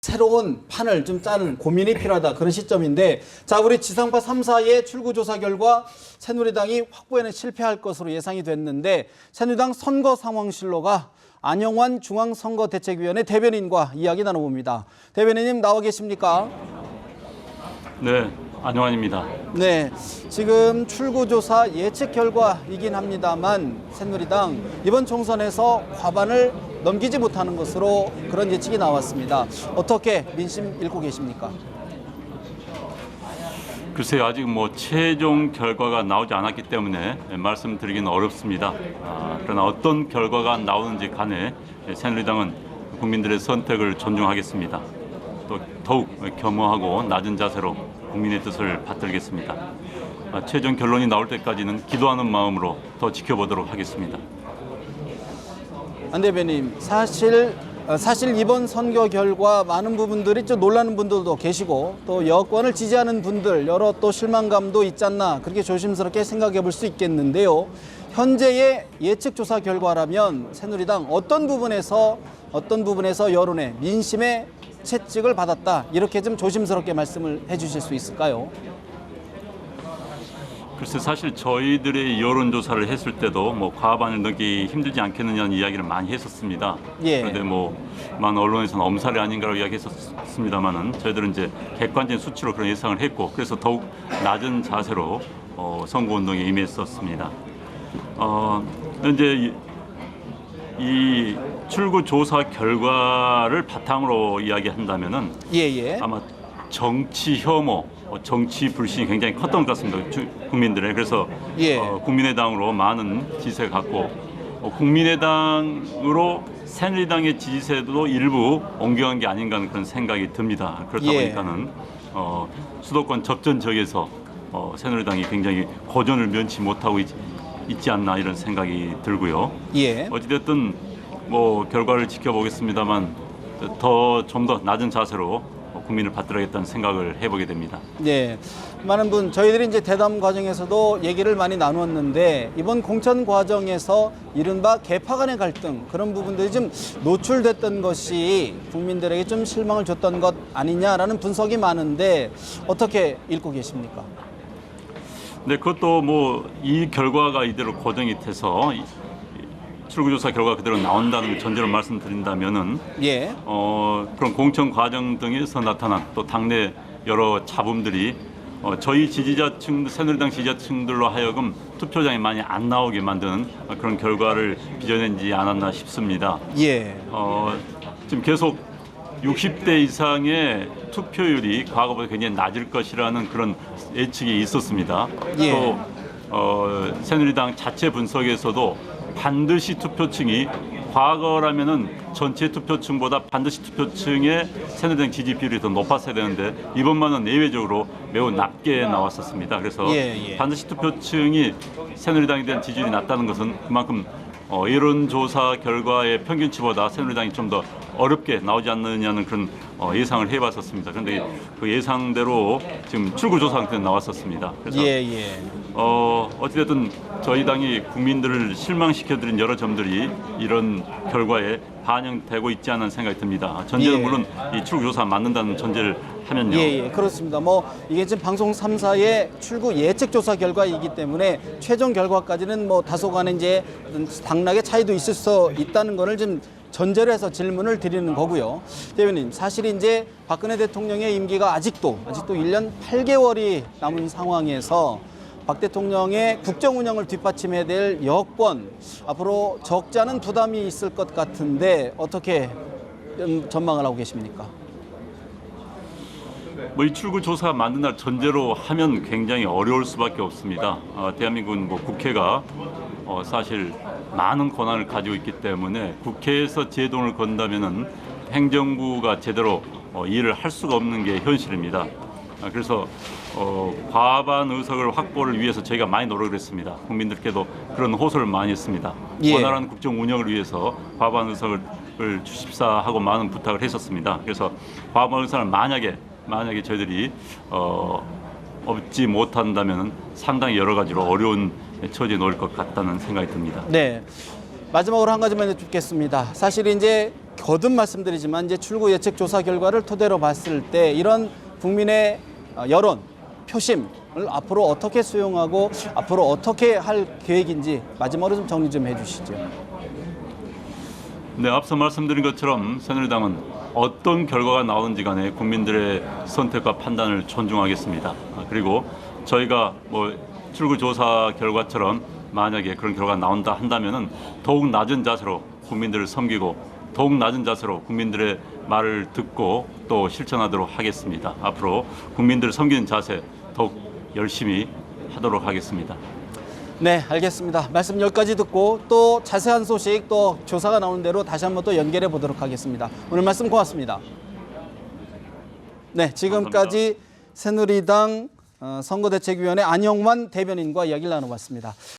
새로운 판을 좀 짜는 고민이 필요하다 그런 시점인데, 자, 우리 지상파 3사의 출구조사 결과 새누리당이 확보에는 실패할 것으로 예상이 됐는데, 새누리당 선거상황실로가 안영환 중앙선거대책위원회 대변인과 이야기 나눠봅니다. 대변인님 나와 계십니까? 네, 안영환입니다. 네, 지금 출구조사 예측 결과이긴 합니다만 새누리당 이번 총선에서 과반을 넘기지 못하는 것으로 그런 예측이 나왔습니다. 어떻게 민심 읽고 계십니까? 글쎄요, 아직 최종 결과가 나오지 않았기 때문에 말씀드리기는 어렵습니다. 그러나 어떤 결과가 나오는지 간에 새누리당은 국민들의 선택을 존중하겠습니다. 또 더욱 겸허하고 낮은 자세로 국민의 뜻을 받들겠습니다. 최종 결론이 나올 때까지는 기도하는 마음으로 더 지켜보도록 하겠습니다. 안 대변인, 사실 이번 선거 결과 많은 부분들이 좀 놀라는 분들도 계시고 또 여권을 지지하는 분들 여러 또 실망감도 있지 않나 그렇게 조심스럽게 생각해 볼 수 있겠는데요. 현재의 예측 조사 결과라면 새누리당 어떤 부분에서 여론의 민심의 채찍을 받았다 이렇게 좀 조심스럽게 말씀을 해주실 수 있을까요? 글쎄, 사실 저희들의 여론조사를 했을 때도 과반을 넘기 힘들지 않겠느냐는 이야기를 많이 했었습니다. 예. 그런데 많은 언론에서는 엄살이 아닌가라고 이야기했었습니다만은 저희들은 이제 객관적인 수치로 그런 예상을 했고, 그래서 더욱 낮은 자세로 선거운동에 임했었습니다. 이제 이 출구조사 결과를 바탕으로 이야기한다면은 아마 정치 혐오, 정치 불신이 굉장히 컸던 것 같습니다. 국민들의. 그래서 국민의당으로 많은 지지세가 갔고, 국민의당으로 새누리당의 지지세도 일부 옮겨간 게 아닌가 하는 그런 생각이 듭니다. 그렇다 보니까는 수도권 접전 지역에서 새누리당이 굉장히 고전을 면치 못하고 있지 않나 이런 생각이 들고요. 어찌됐든 결과를 지켜보겠습니다만 좀 더 낮은 자세로 국민을 받들어야겠다는 생각을 해보게 됩니다. 네, 많은 분 저희들이 이제 대담 과정에서도 얘기를 많이 나누었는데 이번 공천 과정에서 이른바 계파 간의 갈등 그런 부분들이 좀 노출됐던 것이 국민들에게 좀 실망을 줬던 것 아니냐라는 분석이 많은데 어떻게 읽고 계십니까? 네, 그것도 이 결과가 이대로 고정이 돼서 출구조사 결과 그대로 나온다는 전제로 말씀드린다면은 그런 공천 과정 등에서 나타난 또 당내 여러 잡음들이 저희 지지자층, 새누리당 지지자층들로 하여금 투표장에 많이 안 나오게 만드는 그런 결과를 빚어내지 않았나 싶습니다. 지금 계속 60대 이상의 투표율이 과거보다 굉장히 낮을 것이라는 그런 예측이 있었습니다. 또 새누리당 자체 분석에서도 반드시 투표층이 과거라면은 전체 투표층보다 반드시 투표층의 새누리당 지지 비율이 더 높았어야 되는데 이번만은 예외적으로 매우 낮게 나왔었습니다. 그래서 반드시 투표층이 새누리당에 대한 지지율이 낮다는 것은 그만큼 여론조사 결과의 평균치보다 새누리당이 좀 더 어렵게 나오지 않느냐는 그런 예상을 해봤었습니다. 그런데 그 예상대로 지금 출구조사 상태는 나왔었습니다. 그래서 어찌됐든 저희 당이 국민들을 실망시켜드린 여러 점들이 이런 결과에 반영되고 있지 않은 생각이 듭니다. 전제는 물론 이 출구조사 맞는다는 전제를 하면요. 그렇습니다. 이게 지금 방송 3사의 출구 예측 조사 결과이기 때문에 최종 결과까지는 다소간의 이제 당락의 차이도 있을 수 있다는 것을 좀 전제로 해서 질문을 드리는 거고요. 대변인, 사실 이제 박근혜 대통령의 임기가 아직도 1년 8개월이 남은 상황에서 박 대통령의 국정 운영을 뒷받침해야 될 여권 앞으로 적지 않은 부담이 있을 것 같은데 어떻게 전망을 하고 계십니까? 이 출구조사가 만든 날 전제로 하면 굉장히 어려울 수밖에 없습니다. 대한민국은 국회가 사실 많은 권한을 가지고 있기 때문에 국회에서 제동을 건다면은 행정부가 제대로 일을 할 수가 없는 게 현실입니다. 그래서 과반 의석을 확보를 위해서 저희가 많이 노력을 했습니다. 국민들께도 그런 호소를 많이 했습니다. 원활한 국정 운영을 위해서 과반 의석을 주십사 하고 많은 부탁을 했었습니다. 그래서 과반 의석을 만약에 저희들이 얻지 못한다면 상당히 여러 가지로 어려운 처지에 놓일 것 같다는 생각이 듭니다. 네, 마지막으로 한 가지만 여쭙겠습니다. 사실 이제 거듭 말씀드리지만 이제 출구 예측 조사 결과를 토대로 봤을 때 이런 국민의 여론, 표심을 앞으로 어떻게 수용하고 앞으로 어떻게 할 계획인지 마지막으로 좀 정리 좀 해주시죠. 네, 앞서 말씀드린 것처럼 새누리당은 어떤 결과가 나오는지 간에 국민들의 선택과 판단을 존중하겠습니다. 그리고 저희가 뭐 출구 조사 결과처럼 만약에 그런 결과가 나온다 한다면은 더욱 낮은 자세로 국민들을 섬기고 더욱 낮은 자세로 국민들의 말을 듣고 또 실천하도록 하겠습니다. 앞으로 국민들을 섬기는 자세 더욱 열심히 하도록 하겠습니다. 네, 알겠습니다. 말씀 여기까지 듣고 또 자세한 소식 또 조사가 나오는 대로 다시 한번 또 연결해 보도록 하겠습니다. 오늘 말씀 고맙습니다. 네, 지금까지 새누리당 선거대책위원회 안영환 대변인과 이야기를 나눠봤습니다.